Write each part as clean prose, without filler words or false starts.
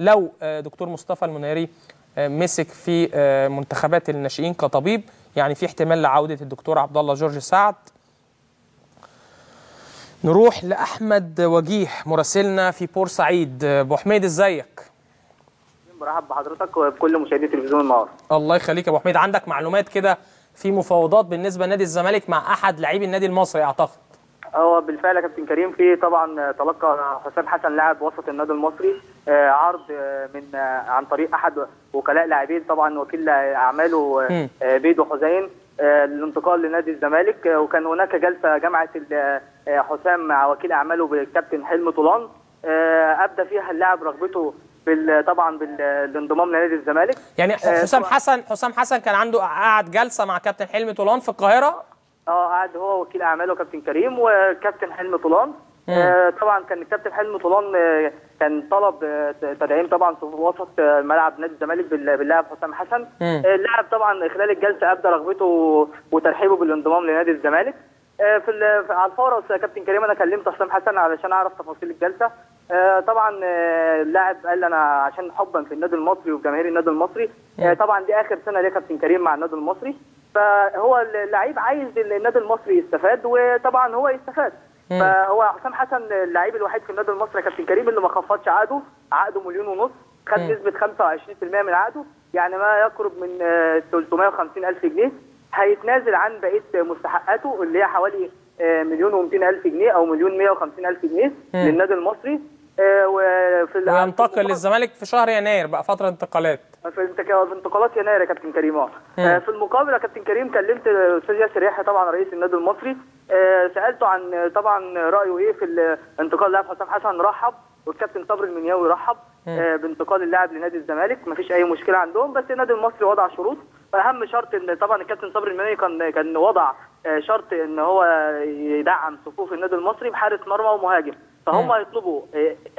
لو دكتور مصطفى المنيري مسك في منتخبات الناشئين كطبيب، يعني في احتمال لعودة الدكتور عبد الله جورج سعد. نروح لأحمد وجيه مراسلنا في بورسعيد. أبو حميد ازيك؟ برحب بحضرتك وبكل مشاهدي تلفزيون النهار. الله يخليك يا ابو حميد. عندك معلومات كده في مفاوضات بالنسبه لنادي الزمالك مع احد لاعبي النادي المصري اعتقد؟ هو بالفعل يا كابتن كريم، في طبعا تلقى حسام حسن لاعب وسط النادي المصري عرض من عن طريق احد وكلاء لاعبين، طبعا وكيل اعماله بيدو حسين، الانتقال لنادي الزمالك. وكان هناك جلسه جمعت حسام مع وكيل اعماله بالكابتن حلمي طولان، ابدى فيها اللاعب رغبته طبعا بالانضمام لنادي الزمالك. يعني حسام حسن كان عنده قعد جلسه مع كابتن حلمي طولان في القاهره. قعد هو وكيل اعماله كابتن كريم وكابتن حلمي طولان. طبعا كان الكابتن حلمي طولان كان طلب تدعيم طبعا في وسط ملعب نادي الزمالك باللاعب حسام حسن. اللاعب طبعا خلال الجلسه ابدى رغبته وترحيبه بالانضمام لنادي الزمالك. على الفور يا كابتن كريم انا كلمت حسام حسن علشان اعرف تفاصيل الجلسه. طبعا اللاعب قال انا عشان حبا في النادي المصري وجماهير النادي المصري، طبعا دي اخر سنه ليه كابتن كريم مع النادي المصري، فهو اللعيب عايز النادي المصري يستفاد وطبعا هو يستفاد. فهو حسام حسن اللعيب الوحيد في النادي المصري يا كابتن كريم اللي ما خفضش عقده 1.5 مليون، خد نسبه 25% من عقده، يعني ما يقرب من 350,000 جنيه. هيتنازل عن بقيه مستحقاته اللي هي حوالي 1,200,000 جنيه او 1,150,000 جنيه للنادي المصري. وينتقل للزمالك في شهر يناير بقى فتره انتقالات. في انتقالات يناير يا كابتن كريم. في المقابل يا كابتن كريم كلمت الاستاذ ياسر يحيى طبعا رئيس النادي المصري، سالته عن طبعا رايه ايه في انتقال اللاعب حسام حسن. رحب، والكابتن صبري المنياوي رحب بانتقال اللاعب لنادي الزمالك، مفيش اي مشكله عندهم، بس النادي المصري وضع شروط. اهم شرط ان طبعا الكابتن صبري المنياوي كان وضع شرط ان هو يدعم صفوف النادي المصري بحارس مرمى ومهاجم، فهم هيطلبوا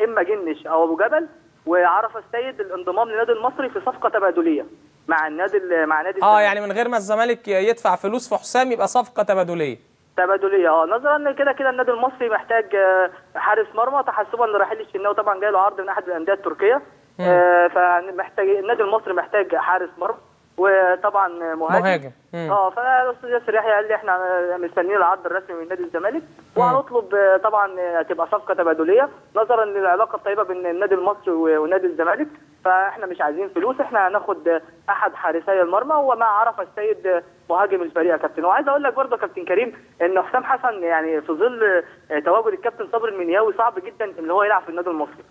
اما جنش او ابو جبل وعرفه السيد الانضمام للنادي المصري في صفقه تبادليه مع نادي الزمالك. يعني من غير ما الزمالك يدفع فلوس في حسام يبقى صفقه تبادليه. نظرا ان كده النادي المصري محتاج حارس مرمى تحسبا لرحيل الشناوي، طبعا جاي له عرض من احد الانديه التركيه. فمحتاج النادي المصري محتاج حارس مرمى وطبعا مهاجم. فالاستاذ ياسر يحيى قال لي احنا مستنيين العرض الرسمي من نادي الزمالك وهنطلب طبعا تبقى صفقه تبادليه نظرا للعلاقه الطيبه بين النادي المصري ونادي الزمالك، فاحنا مش عايزين فلوس، احنا هناخد احد حارسي المرمى وما عرف السيد مهاجم الفريق يا كابتن. وعايز اقول لك برضه يا كابتن كريم ان حسام حسن يعني في ظل تواجد الكابتن صبري المنياوي صعب جدا ان هو يلعب في النادي المصري.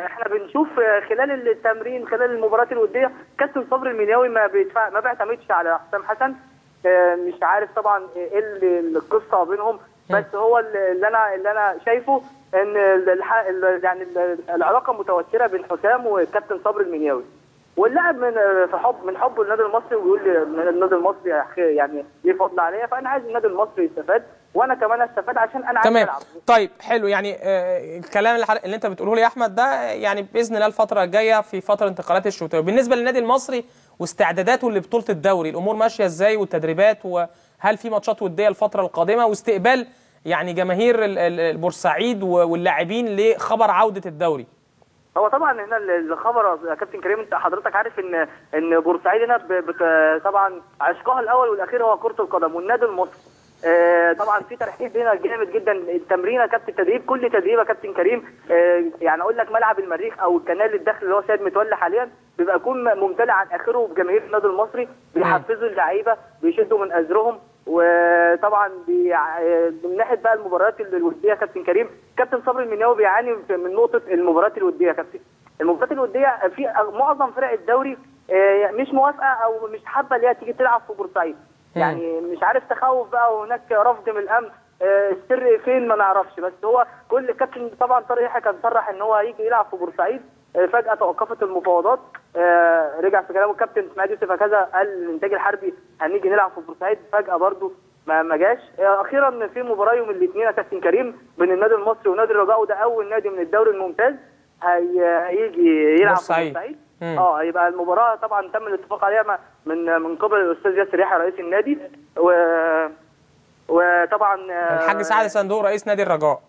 احنا بنشوف خلال التمرين خلال المباريات الوديه كابتن صبري المنياوي ما بيعتمدش على حسام حسن. مش عارف طبعا ايه القصه بينهم، بس هو اللي انا شايفه ان يعني العلاقه متوتره بين حسام والكابتن صبري المنياوي، واللاعب من حبه للنادي المصري ويقول لي النادي المصري يعني ليه فضل عليا، فانا عايز النادي المصري يستفاد وانا كمان استفاد عشان انا عايز العب. طيب حلو، يعني الكلام اللي انت بتقوله لي يا احمد ده يعني باذن الله الفتره الجايه في فتره انتقالات الشتويه. بالنسبه للنادي المصري واستعداداته لبطوله الدوري، الامور ماشيه ازاي والتدريبات، وهل في ماتشات وديه الفتره القادمه واستقبال يعني جماهير البورسعيد واللاعبين لخبر عوده الدوري؟ هو طبعا هنا الخبر يا كابتن كريم، انت حضرتك عارف ان بورسعيد هنا طبعا عشقها الاول والاخير هو كره القدم والنادي المصري. طبعا في ترحيب هنا جامد جدا. التمرين يا كابتن تدريب، كل تدريب يا كابتن كريم يعني اقول لك ملعب المريخ او الكنال الداخلي اللي هو سيد متولي حاليا بيبقى يكون ممتلئ عن اخره بجماهير النادي المصري، بيحفزوا اللعيبه بيشدوا من ازرهم. وطبعا من ناحيه بقى المباريات الوديه يا كابتن كريم، كابتن صبري المنياوي بيعاني من نقطه المباريات الوديه يا كابتن. المباريات الوديه في معظم فرق الدوري مش موافقه او مش حابه اللي هي تيجي تلعب في بورسعيد، يعني مش عارف تخوف بقى وهناك رفض من الامن، السر فين ما نعرفش، بس هو كل كابتن طبعا طارق يحيى كان صرح ان هو هيجي يلعب في بورسعيد. فجاه توقفت المفاوضات، رجع في كلامه الكابتن اسماعيل يوسف كذا قال الانتاج الحربي هنيجي نلعب في بورسعيد، فجاه برده ما جاش. اخيرا في مباراه يوم الاثنين يا كابتن كريم بين النادي المصري ونادي الرجاء، وده اول نادي من الدوري الممتاز هيجي يلعب في بورسعيد. يبقى المباراه طبعا تم الاتفاق عليها من قبل الاستاذ ياسر يحيى رئيس النادي وطبعا الحاج سعد صندوق رئيس نادي الرجاء.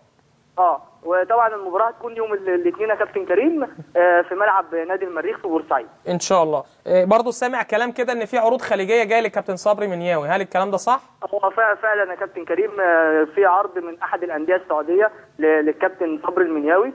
وطبعا المباراه هتكون يوم الاثنين يا كابتن كريم في ملعب نادي المريخ في بورسعيد ان شاء الله. برضو سامع كلام كده ان في عروض خليجيه جايه للكابتن صبري منياوي، هل الكلام ده صح؟ هو فعلا يا كابتن كريم في عرض من احد الانديه السعوديه للكابتن صبري المنياوي،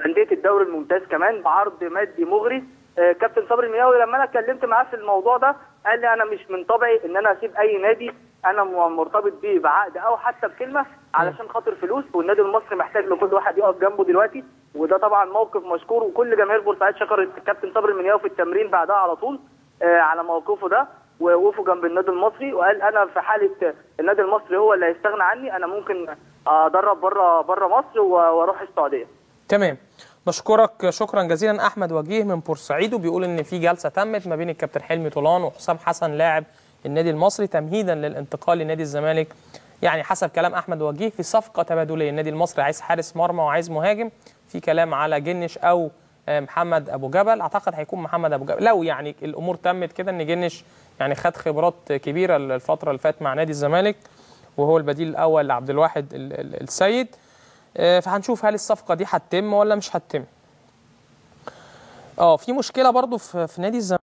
انديه الدوري الممتاز كمان بعرض مادي مغري. كابتن صبري المنياوي لما انا اتكلمت معاه في الموضوع ده قال لي انا مش من طبعي ان انا اسيب اي نادي انا مرتبط بيه بعقد او حتى بكلمه علشان خاطر فلوس، والنادي المصري محتاج لكل واحد يقف جنبه دلوقتي، وده طبعا موقف مشكور، وكل جماهير بورسعيد شكرت الكابتن صبري المنياوي في التمرين بعدها على طول على موقفه ده ووقفوا جنب النادي المصري، وقال انا في حاله النادي المصري هو اللي هيستغنى عني انا ممكن ادرب بره مصر واروح السعوديه. تمام، بشكرك شكرا جزيلا. احمد وجيه من بورسعيد وبيقول ان في جلسه تمت ما بين الكابتن حلمي طولان وحسام حسن لاعب النادي المصري تمهيدا للانتقال لنادي الزمالك. يعني حسب كلام احمد وجيه في صفقه تبادليه، النادي المصري عايز حارس مرمى وعايز مهاجم، في كلام على جنش او محمد ابو جبل، اعتقد هيكون محمد ابو جبل لو يعني الامور تمت كده، ان جنش يعني خد خبرات كبيره الفتره اللي فاتت مع نادي الزمالك وهو البديل الاول لعبد الواحد السيد. فهنشوف هل الصفقه دي هتتم ولا مش هتتم. في مشكله برضو في نادي الزمالك.